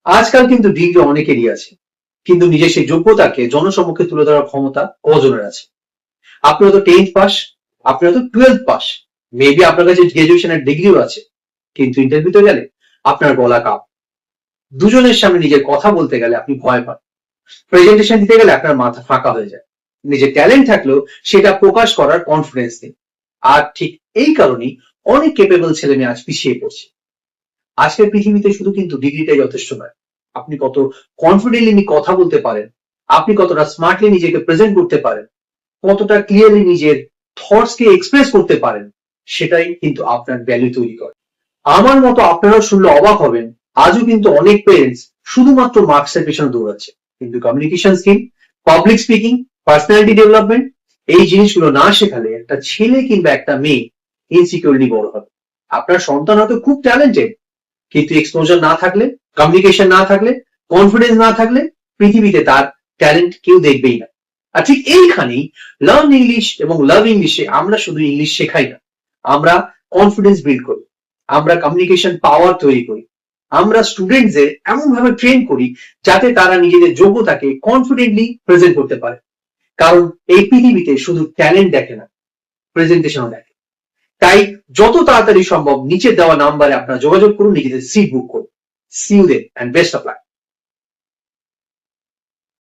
আজকাল কিন্তু ডিগ্রি অনেকেরই আছে, কিন্তু নিজের সেই যোগ্যতাকে জনসম্মুখে তুলে ধরার ক্ষমতা কজনের আছে? আপনি হয়তো 10th পাস, আপনি হয়তো 12th পাস, মেবি আপনার কাছে গ্রাজুয়েশনের ডিগ্রিও আছে, কিন্তু ইন্টারভিউতে গেলে আপনার গলা কাপ। দুজনের সামনে নিজের কথা বলতে গেলে আপনি ভয় পান, প্রেজেন্টেশন দিতে গেলে আপনার মাথা ফাঁকা হয়ে যায়। নিজের ট্যালেন্ট থাকলেও সেটা প্রকাশ করার কনফিডেন্স নেই। আর ঠিক এই কারণেই অনেক কেপেবল ছেলে মেয়ে আজ পিছিয়ে পড়ছে। আজকের পৃথিবীতে শুধু কিন্তু ডিগ্রিটাই যথেষ্ট নয়, আপনি কত কনফিডেন্টলি কথা বলতে পারেন, আপনি কতটা স্মার্টলি নিজেকে প্রেজেন্ট করতে পারেন, কতটা ক্লিয়ারলি নিজের থটস কে এক্সপ্রেস করতে পারেন, সেটাই কিন্তু আপনার ভ্যালু তৈরি করে। আমার মতো আপনারাও শুনলে অবাক হবেন, আজও কিন্তু অনেক পেরেন্টস শুধুমাত্র মার্কসের পেছনে দৌড়াচ্ছে, কিন্তু communication skill, public speaking, personality development, এই জিনিসগুলো না শেখালে একটা ছেলে কিংবা একটা মেয়ে ইনসিকিউরলি বড় হবে। আপনার সন্তান হয়তো খুব ট্যালেন্টেড, কিন্তু এক্সপোজার না থাকলে, কমিউনিকেশন না থাকলে, কনফিডেন্স না থাকলে পৃথিবীতে তার ট্যালেন্ট কেউ দেখবেই না। আর ঠিক এইখানেই লার্ন ইংলিশ এবং লাভ ইংলিশে আমরা শুধু ইংলিশ শেখাই না, আমরা কনফিডেন্স বিল্ড করি, আমরা কমিউনিকেশন পাওয়ার তৈরি করি, আমরা স্টুডেন্টদের এমন ভাবে ট্রেন করি যাতে তারা নিজেদের যোগ্যতাকে কনফিডেন্টলি প্রেজেন্ট করতে পারে। কারণ এই পৃথিবীতে শুধু ট্যালেন্ট দেখে না, প্রেজেন্টেশনও দেখে। তাই যত তাড়াতাড়ি সম্ভব নিচে দেওয়া নাম্বারে আপনারা যোগাযোগ করুন, নিজেদের সিট বুক করুন। See you there and best of lakh.